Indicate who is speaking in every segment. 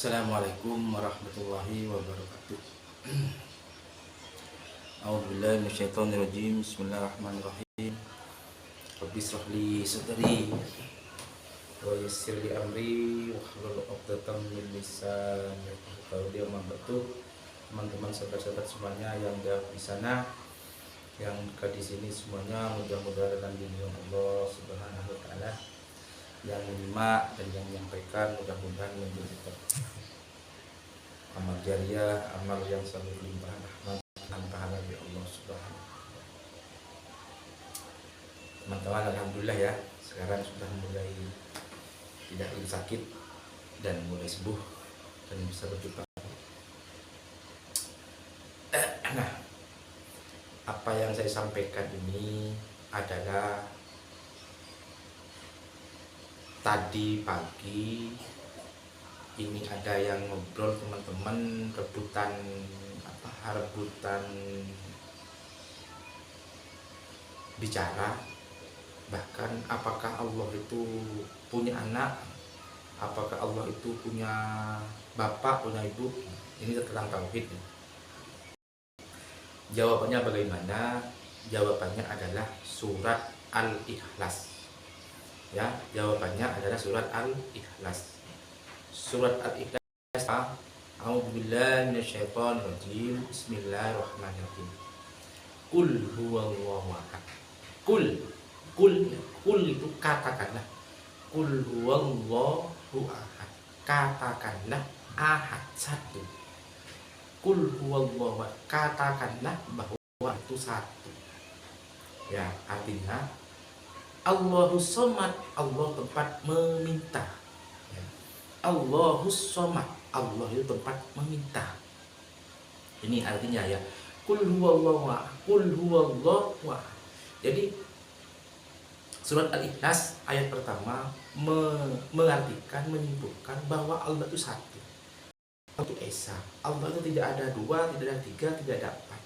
Speaker 1: Assalamualaikum warahmatullahi wabarakatuh. A'udzubillahi minasyaitonirrajim. Bismillahirrahmanirrahim. Rabbi shrah li sadri wa yassir li amri wahlul 'uqdatam min lisani yafqahu qawli. Teman-teman, sahabat-sahabat semuanya yang jauh di sana, yang dekat di sini semuanya, mudah-mudahan dalam lindungan Allah Subhanahu wa taala. Yang menyimak dan yang menyampaikan mudah-mudahan menjadi amal jariah, amal yang selalu limpahan rahmat dan pahala dari Allah Subhanahu. Teman-teman, alhamdulillah ya, sekarang sudah mulai tidak lagi sakit dan mulai sembuh dan bisa berjumpa. Nah, apa yang saya sampaikan ini adalah tadi pagi ini ada yang ngobrol teman-teman, rebutan bicara, bahkan apakah Allah itu punya anak, apakah Allah itu punya bapak, punya ibu. Ini tentang tauhid. Jawabannya bagaimana? Jawabannya adalah surat Al-Ikhlas. Ya, jawabannya adalah surat Al-Ikhlas. Surat Al-Ikhlas. A'udzubillahi minasyaitonirrajim. Bismillahirrahmanirrahim. Qul huwallahu ahad. Qul itu katakanlah. Qul huwallahu ahad. Katakanlah ahad, satu. Qul huwallahu ahad. Katakanlah bahwa itu satu. Ya, artinya Allahus Somad, Allah tempat meminta. Allahus Somad, Allah itu tempat meminta. Ini artinya ya. Qul huwallahu ahad. Qul huwallahu ahad. Jadi surat Al-Ikhlas ayat pertama mengartikan, menyimpulkan bahwa Allah itu satu. Allah itu esa. Allah itu tidak ada dua, tidak ada tiga, tidak ada empat.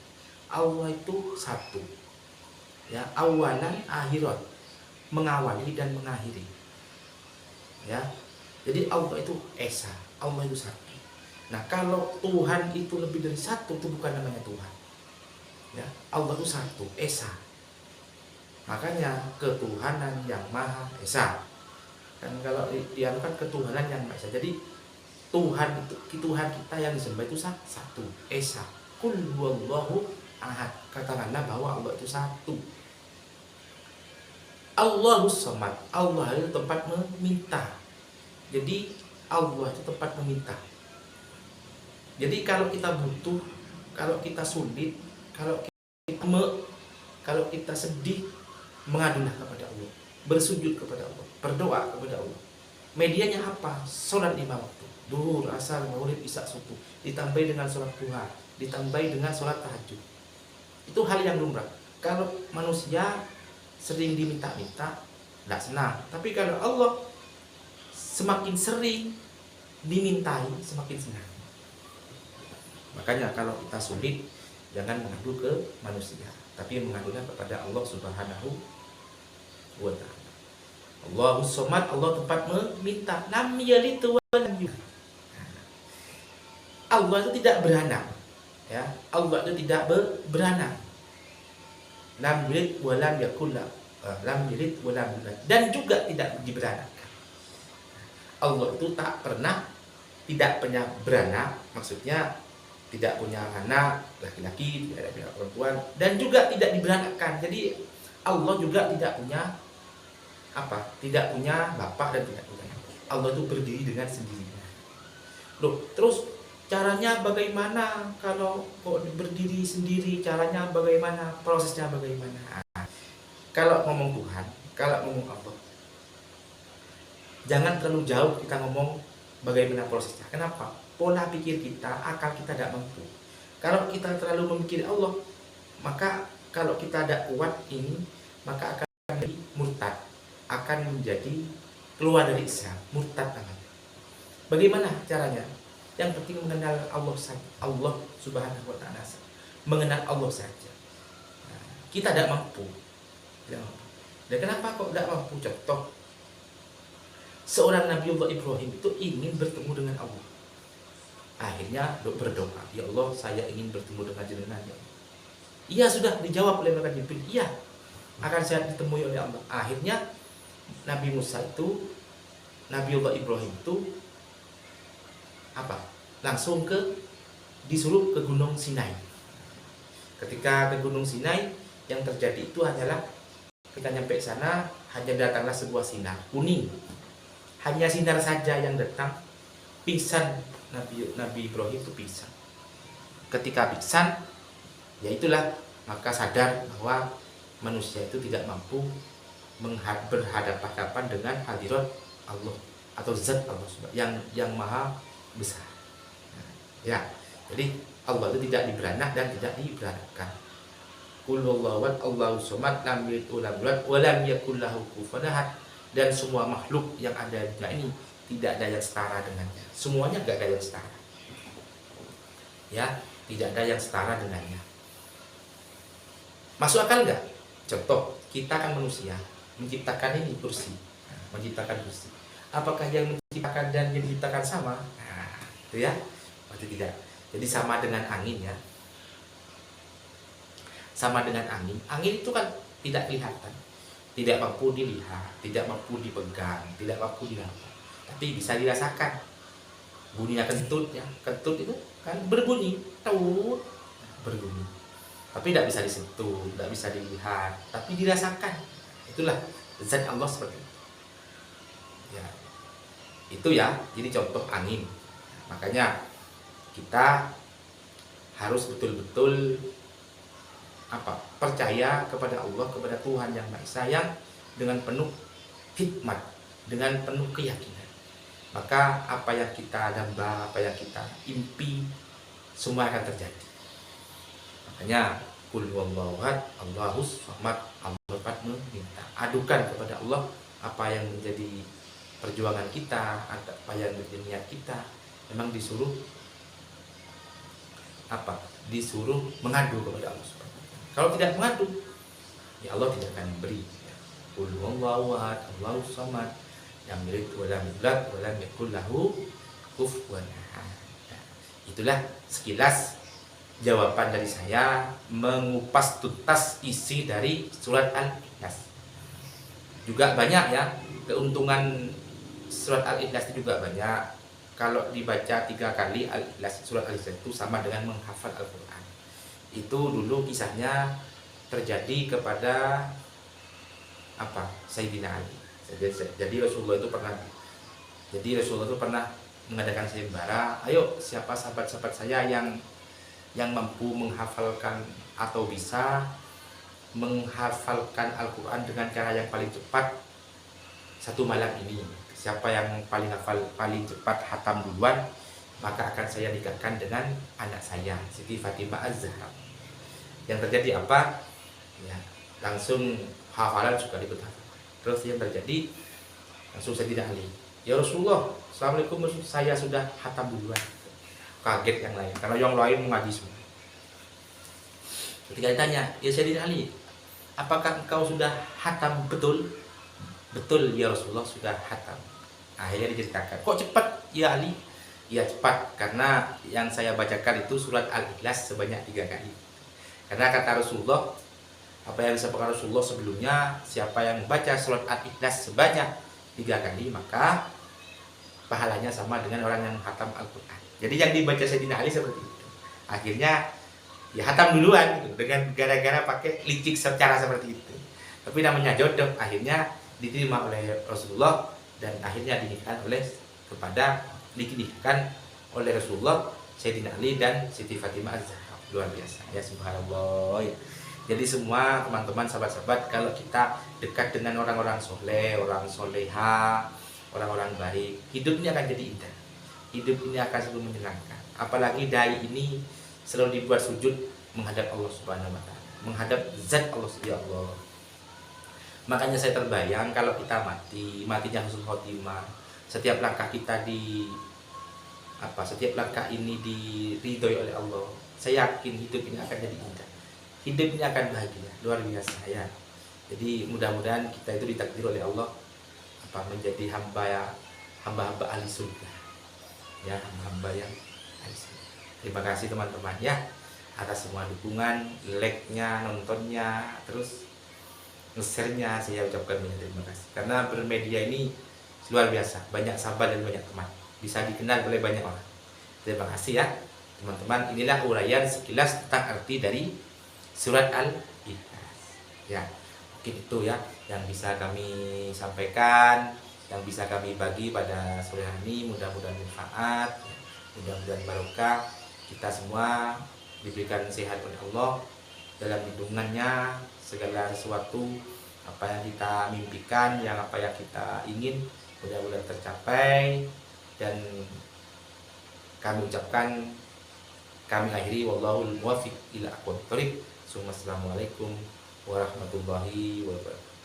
Speaker 1: Allah itu satu. Ya, awalan akhirat, mengawali dan mengakhiri. Ya. Jadi Allah itu esa, Allah itu satu. Nah, kalau Tuhan itu lebih dari satu, itu bukan namanya Tuhan. Ya, Allah itu satu, esa. Makanya ketuhanan yang maha esa. Dan kalau dianukan ketuhanan yang maha esa. Jadi Tuhan itu, Tuhan kita yang disembah itu satu, esa. Qul huwallahu ahad. Katakanlah bahwa Allah itu satu. Allahus Somad, Allah itu tempat meminta. Jadi Allah itu tempat meminta. Jadi kalau kita butuh, kalau kita sulit, kalau kita sedih, mengadulah kepada Allah, bersujud kepada Allah, berdoa kepada Allah. Medianya apa? Sholat 5 waktu, duhur, asar, maghrib, isya, subuh, ditambahi dengan sholat duha, ditambahi dengan sholat tahajud. Itu hal yang lumrah. Kalau manusia sering diminta-minta, tidak senang. Tapi kalau Allah semakin sering dimintai, semakin senang. Makanya kalau kita sulit, jangan mengadu ke manusia, tapi mengadunya kepada Allah Subhanahu wa ta'ala. Allahus Somad, Allah tempat meminta. Lam yalid wa lam yulad. Allah itu tidak beranak. Ya, Allah itu tidak beranak. Lam yalid wa lam yakul lam yalid wa lam yulad, dan juga tidak diberanakkan. Allah itu tak pernah, tidak punya beranak, maksudnya tidak punya anak laki-laki, tidak ada anak perempuan, dan juga tidak diberanakkan. Jadi Allah juga tidak punya apa? Tidak punya bapak dan tidak punya ibu. Allah itu berdiri dengan sendirinya. Loh, terus caranya bagaimana kalau kok berdiri sendiri? Caranya bagaimana? Prosesnya bagaimana? Kalau ngomong Tuhan, kalau ngomong Allah, jangan terlalu jauh kita ngomong bagaimana prosesnya. Kenapa? Pola pikir kita, akal kita tidak mampu. Kalau kita terlalu memikir Allah, maka kalau kita tidak kuat ini, maka akan menjadi murtad, akan menjadi keluar dari Islam, murtad namanya. Bagaimana caranya? Yang penting mengenal Allah saja, Allah Subhanahu wa ta'ala, mengenal Allah saja. Nah, kita tidak mampu. Dan kenapa kok tidak mampu? Contoh, seorang Nabiullah Ibrahim itu ingin bertemu dengan Allah. Akhirnya berdoa, ya Allah saya ingin bertemu dengan jenengan ya Allah. Iya sudah dijawab oleh malaikat Jibril, iya akan saya ditemui oleh Allah. Akhirnya Nabi Musa itu, Nabi Allah Ibrahim itu apa? Langsung disuruh ke Gunung Sinai. Ketika ke Gunung Sinai, yang terjadi itu hanyalah kita nyampe sana hanya datanglah sebuah sinar kuning. Hanya sinar saja yang datang, pingsan Nabi Ibrahim itu pingsan. Ketika pingsan, ya itulah maka sadar bahwa manusia itu tidak mampu berhadapan-hadapan dengan hadirat Allah atau zat Allah yang maha besar. Ya, jadi Allah itu tidak diberanak dan tidak diberanakan. Qul huwallahu ahad, Allahus samad, lam yalid walam yulad walam yakul lahu kufuwan ahad. Dan semua makhluk yang ada di dunia ini tidak ada yang setara dengannya. Semuanya tidak ada yang setara. Ya, tidak ada yang setara dengannya. Masuk akal nggak? Contoh, kita kan manusia menciptakan ini kursi, menciptakan kursi. Apakah yang menciptakan dan yang diciptakan sama? Nah, itu ya, pasti tidak. Jadi sama dengan angin ya. Sama dengan angin. Angin itu kan tidak kelihatan, tidak mampu dilihat, tidak mampu dipegang, tidak mampu dilihat, tapi bisa dirasakan. Bunyinya kentut ya, kentut itu kan berbunyi, tut, berbunyi. Tapi tidak bisa disentuh, tidak bisa dilihat, tapi dirasakan. Itulah zat Allah seperti itu. Ya, itu ya. Jadi contoh angin. Makanya kita harus betul-betul percaya kepada Allah, kepada Tuhan yang Maha Esa yang dengan penuh hikmat, dengan penuh keyakinan. Maka apa yang kita damba, apa yang kita impi, semua akan terjadi. Makanya qul huwallahu ahad, Allahus samad, Allah meminta. Adukan kepada Allah apa yang menjadi perjuangan kita, apa yang menjadi niat kita. Memang disuruh disuruh mengadu kepada Allah. Kalau tidak mengadu, ya Allah tidak akan memberi. Qul huwallahu ahad, Allahus samad, lam yalid walam yulad walam yakul lahu kufuwan ahad. Itulah sekilas jawaban dari saya mengupas tuntas isi dari surat Al-Ikhlas. Juga banyak ya, keuntungan surat Al-Ikhlas itu juga banyak. Kalau dibaca 3 kali Al-Ikhlas, surat Al-Ikhlas itu sama dengan menghafal Al-Quran. Itu dulu kisahnya terjadi kepada Sayyidina Ali. Jadi Rasulullah itu pernah mengadakan sayembara. Ayo, siapa sahabat-sahabat saya yang mampu menghafalkan atau bisa menghafalkan Al-Quran dengan cara yang paling cepat satu malam ini. Siapa yang paling hafal, paling cepat hatam duluan, maka akan saya nikahkan dengan anak saya, Siti Fatimah Az-Zahra. Yang terjadi apa? Ya, langsung hafalan juga diketahui. Terus yang terjadi langsung Sayyidina Ali, ya Rasulullah, Assalamualaikum, saya sudah hatam duluan. Kaget yang lain, karena yang lain mengaji semua. Ketika ditanya, ya Sayyidina Ali, apakah engkau sudah hatam betul? Betul ya Rasulullah, sudah hatam. Akhirnya diceritakan, kok cepat ya Ali? Ya cepat, karena yang saya bacakan itu surat Al-Ikhlas sebanyak 3 kali. Karena kata Rasulullah, apa yang disebutkan Rasulullah sebelumnya, siapa yang baca surat Al-Ikhlas sebanyak 3 kali, maka pahalanya sama dengan orang yang hatam Al-Quran. Jadi yang dibaca Sayyidina Ali seperti itu. Akhirnya ya hatam duluan gitu, dengan gara-gara pakai licik secara seperti itu. Tapi namanya jodoh, akhirnya diterima oleh Rasulullah dan akhirnya dinikahkan oleh Rasulullah Sayyidina Ali dan Siti Fatimah Az-Zahra. Luar biasa ya, subhanallah ya. Jadi semua teman-teman, sahabat-sahabat, kalau kita dekat dengan orang-orang soleh, orang soleha, orang-orang baik, hidup ini akan jadi indah. Hidup ini akan selalu menyenangkan. Apalagi dai ini selalu dibuat sujud menghadap Allah Subhanahu wa taala, menghadap zat Allah Subhanahu wa taala. Makanya saya terbayang kalau kita matinya husnul khotimah. Setiap langkah kita setiap langkah ini diridhoi oleh Allah. Saya yakin hidup ini akan jadi indah. Hidup ini akan bahagia, luar biasa ya. Jadi mudah-mudahan kita itu ditakdir oleh Allah menjadi hamba ahli surga. Ya, hamba yang sampai di sini. Terima kasih teman-teman ya atas semua dukungan, like-nya, nontonnya, terus nge-share-nya. Saya ucapkan banyak terima kasih karena bermedia ini luar biasa, banyak sahabat dan banyak teman, bisa dikenal oleh banyak orang. Terima kasih ya teman-teman. Inilah uraian sekilas tentang arti dari surat Al-Ikhlas ya. Mungkin itu ya yang bisa kami sampaikan, yang bisa kami bagi pada sore hari ini. Mudah-mudahan manfaat, mudah-mudahan barokah. Kita semua diberikan sehat oleh Allah, dalam lindungannya segala sesuatu apa yang kita mimpikan, yang apa yang kita ingin mudah-mudahan tercapai. Dan kami ucapkan, kami akhiri wallahul muwaffiq ila aqwamit thoriq. Assalamualaikum warahmatullahi wabarakatuh.